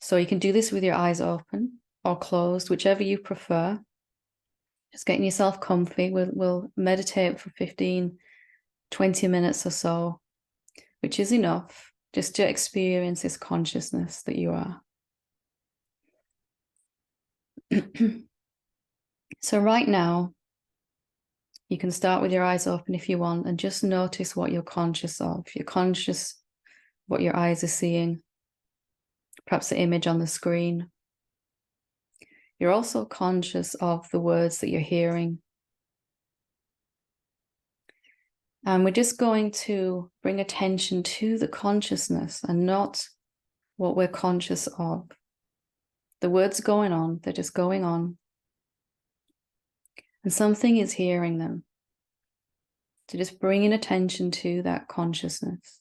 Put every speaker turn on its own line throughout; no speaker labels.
So you can do this with your eyes open or closed, whichever you prefer. Just getting yourself comfy. We'll meditate for 15, 20 minutes or so, which is enough just to experience this consciousness that you are. So right now, you can start with your eyes open if you want and just notice what you're conscious of. You're conscious what your eyes are seeing, perhaps the image on the screen. You're also conscious of the words that you're hearing. And we're just going to bring attention to the consciousness and not what we're conscious of. The words going on, they're just going on. And something is hearing them. So just bringing attention to that consciousness.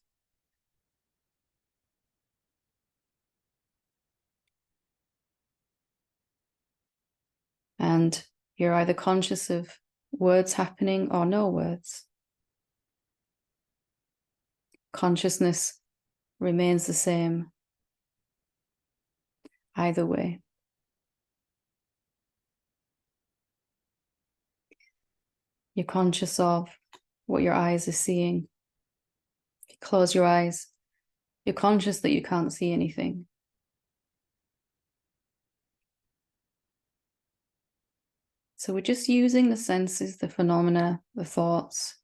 And you're either conscious of words happening or no words. Consciousness remains the same either way. You're conscious of what your eyes are seeing. If you close your eyes, you're conscious that you can't see anything. So we're just using the senses, the phenomena, the thoughts,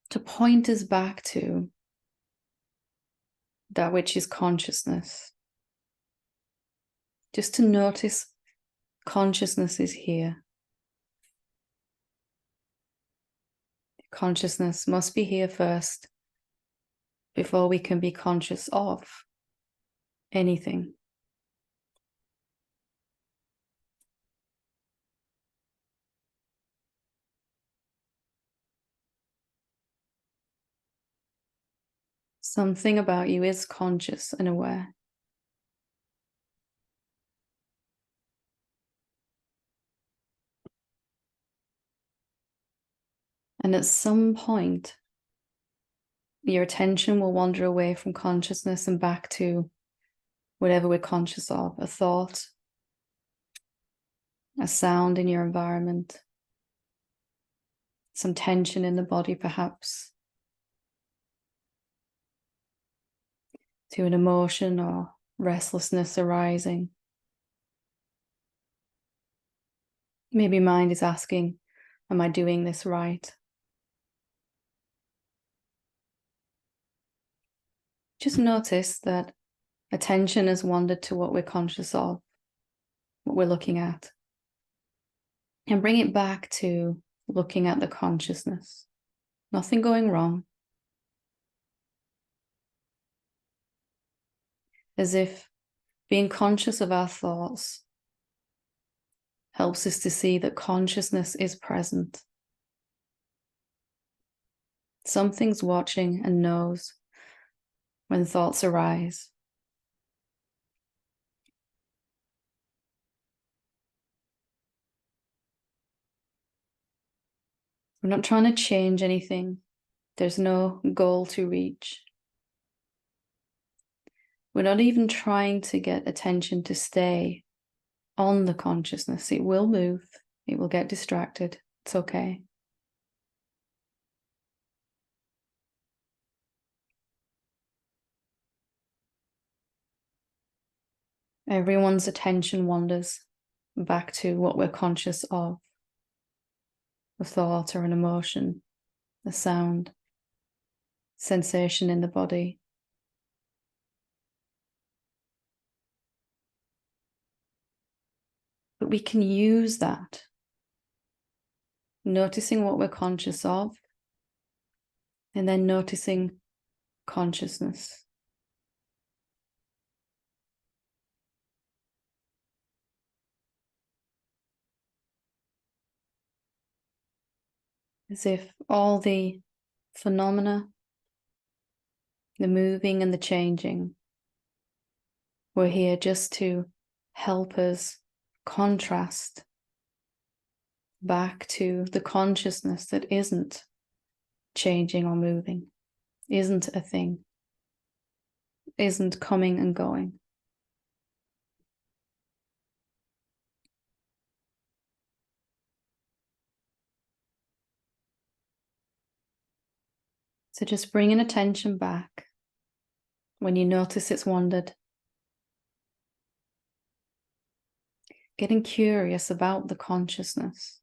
to point us back to that which is consciousness. Just to notice consciousness is here. Consciousness must be here first before we can be conscious of anything. Something about you is conscious and aware. And at some point, your attention will wander away from consciousness and back to whatever we're conscious of, a thought, a sound in your environment, some tension in the body perhaps, to an emotion or restlessness arising. Maybe mind is asking, am I doing this right? Just notice that attention has wandered to what we're conscious of, what we're looking at, and bring it back to looking at the consciousness. Nothing going wrong. As if being conscious of our thoughts helps us to see that consciousness is present. Something's watching and knows when thoughts arise. We're not trying to change anything. There's no goal to reach. We're not even trying to get attention to stay on the consciousness. It will move. It will get distracted. It's okay. Everyone's attention wanders back to what we're conscious of, a thought or an emotion, a sound, sensation in the body. But we can use that, noticing what we're conscious of, and then noticing consciousness. As if all the phenomena, the moving and the changing, were here just to help us contrast back to the consciousness that isn't changing or moving, isn't a thing, isn't coming and going. So just bringing attention back when you notice it's wandered. Getting curious about the consciousness.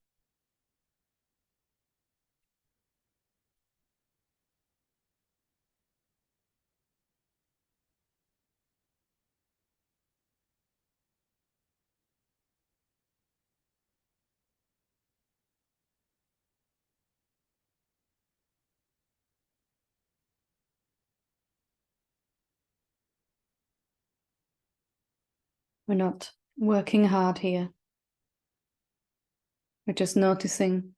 We're not working hard here. We're just noticing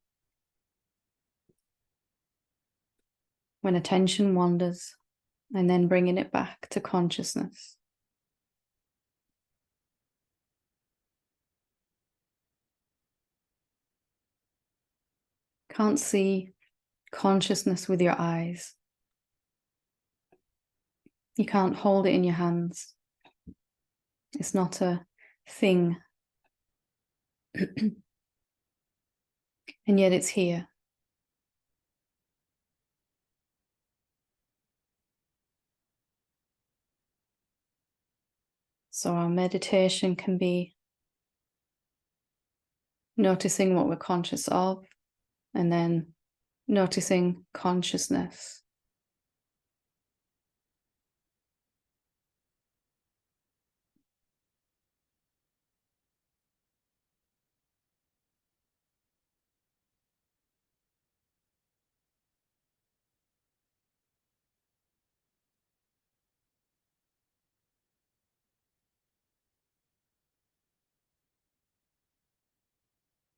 when attention wanders and then bringing it back to consciousness. Can't see consciousness with your eyes. You can't hold it in your hands. It's not a thing. And yet it's here. So our meditation can be noticing what we're conscious of and then noticing consciousness.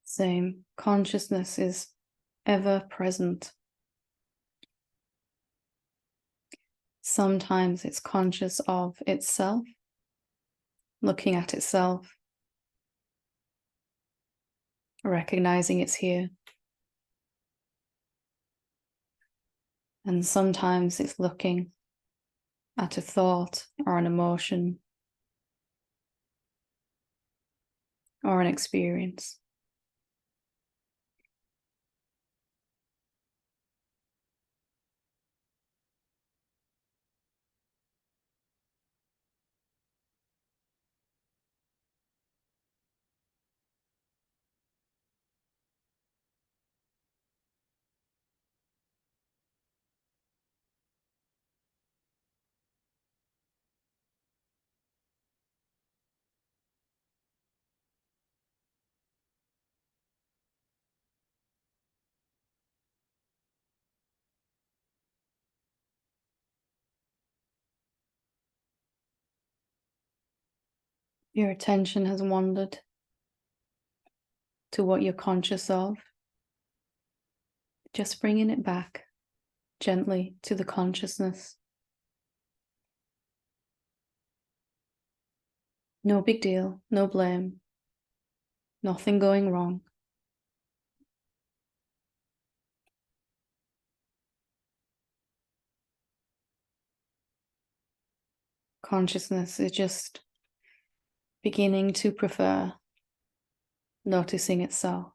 Same, consciousness is ever present. Sometimes it's conscious of itself, looking at itself, recognizing it's here. And sometimes it's looking at a thought or an emotion or an experience. Your attention has wandered to what you're conscious of. Just bringing it back gently to the consciousness. No big deal, no blame, nothing going wrong. Consciousness is just beginning to prefer noticing itself.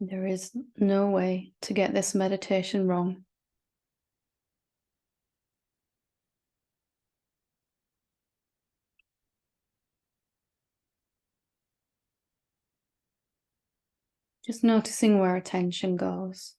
There is no way to get this meditation wrong. Just noticing where attention goes.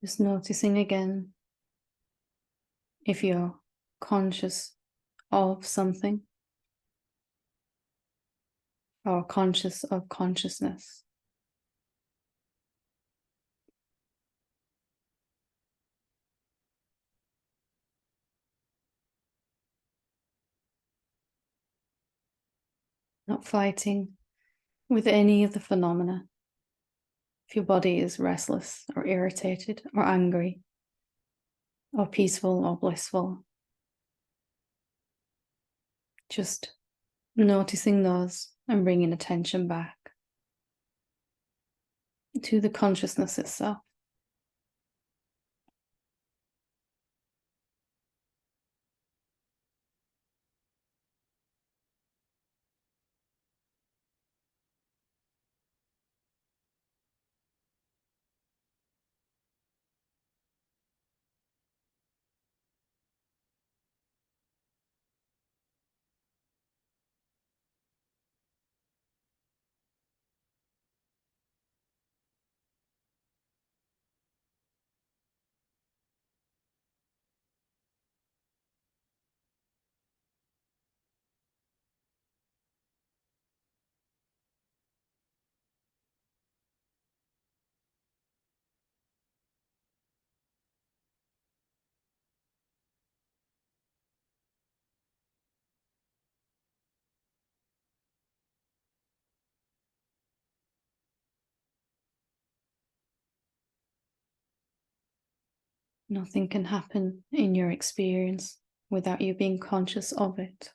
Just noticing again if you're conscious of something or conscious of consciousness. Not fighting with any of the phenomena. If your body is restless or irritated or angry or peaceful or blissful, just noticing those and bringing attention back to the consciousness itself. Nothing can happen in your experience without you being conscious of it.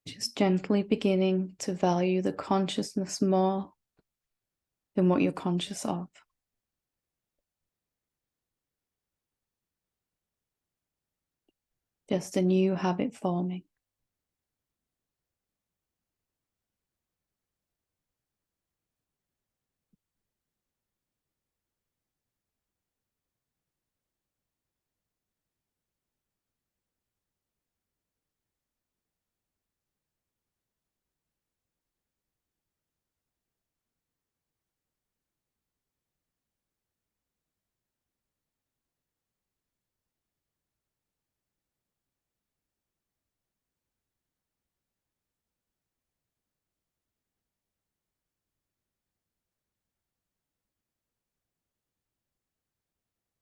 Just gently beginning to value the consciousness more than what you're conscious of. Just a new habit forming.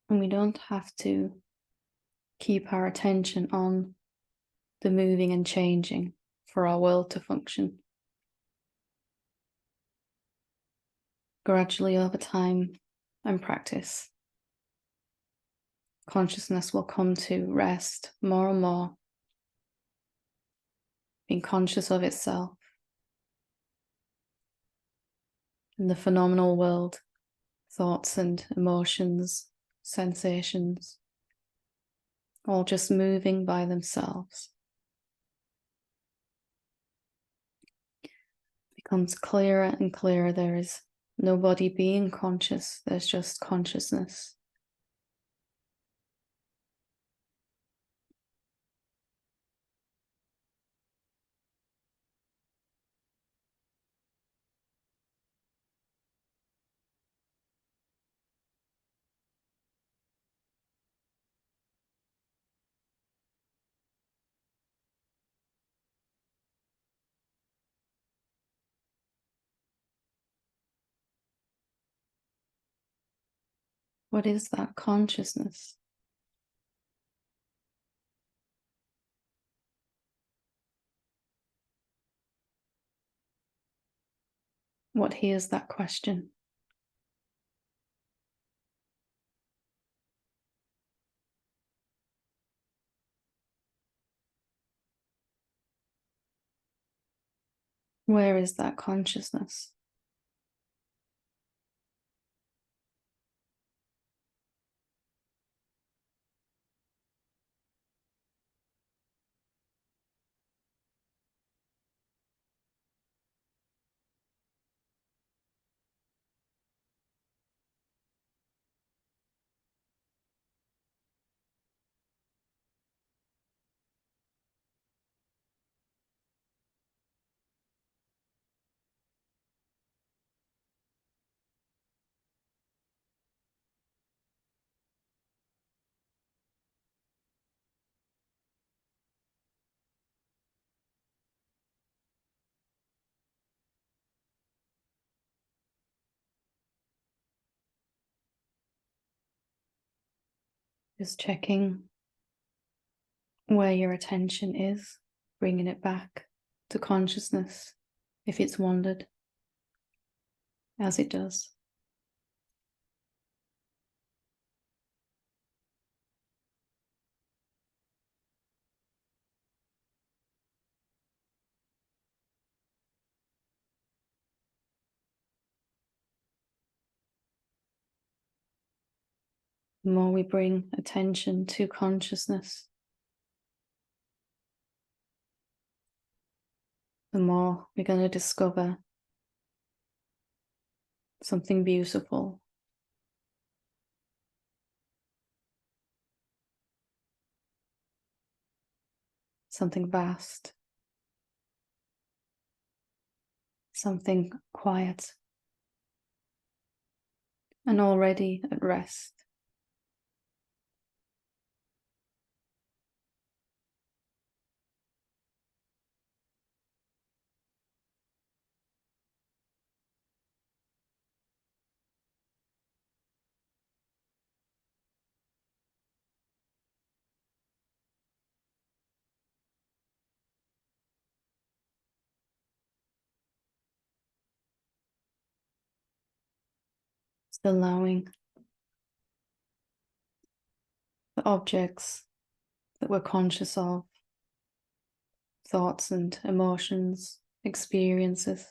And we don't have to keep our attention on the moving and changing for our world to function. Gradually over time and practice, consciousness will come to rest more and more, being conscious of itself and the phenomenal world, thoughts and emotions, sensations, all just moving by themselves. It becomes clearer and clearer there is nobody being conscious, there's just consciousness. What is that consciousness? What hears that question? Where is that consciousness? Just checking where your attention is, bringing it back to consciousness if it's wandered, as it does. The more we bring attention to consciousness, the more we're going to discover something beautiful, something vast, something quiet, and already at rest. Just allowing the objects that we're conscious of, thoughts and emotions, experiences,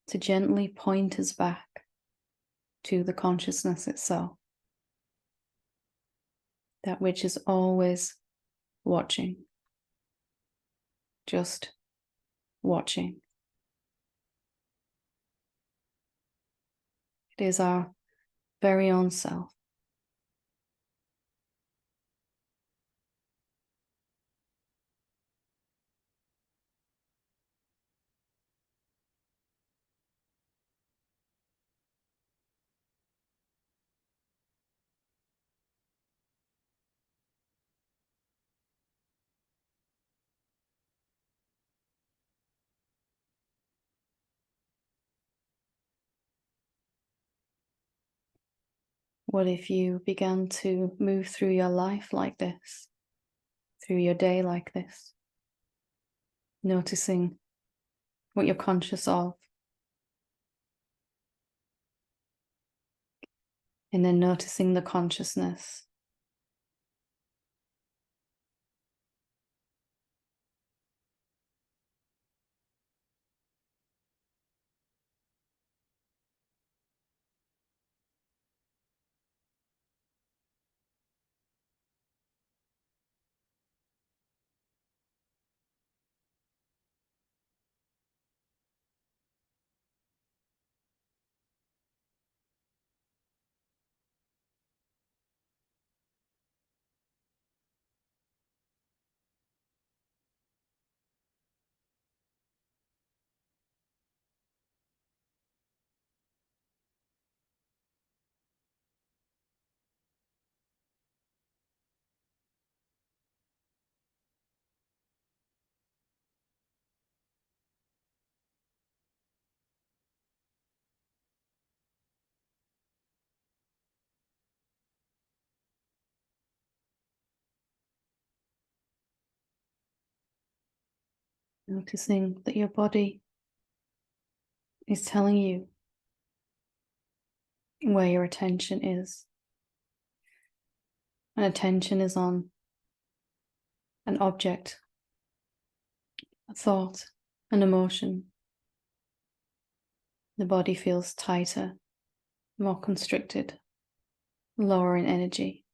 to gently point us back to the consciousness itself, that which is always watching, just watching. It is our very own self. What if you began to move through your life like this, through your day like this, noticing what you're conscious of, and then noticing the consciousness, noticing that your body is telling you where your attention is. And attention is on an object, a thought, an emotion. The body feels tighter, more constricted, lower in energy.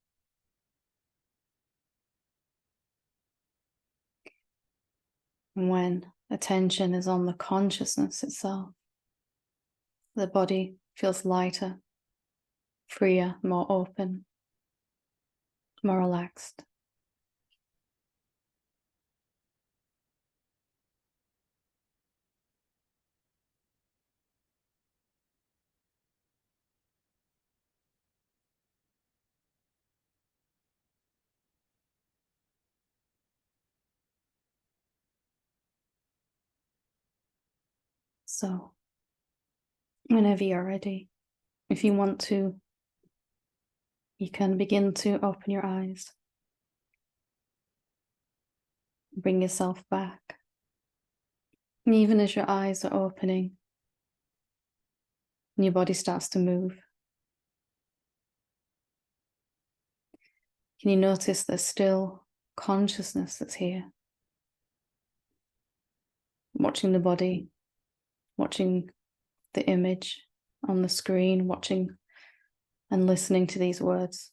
And when attention is on the consciousness itself, the body feels lighter, freer, more open, more relaxed. So, whenever you're ready, if you want to, you can begin to open your eyes. Bring yourself back. And even as your eyes are opening, and your body starts to move, can you notice there's still consciousness that's here? Watching the body, watching the image on the screen, watching and listening to these words.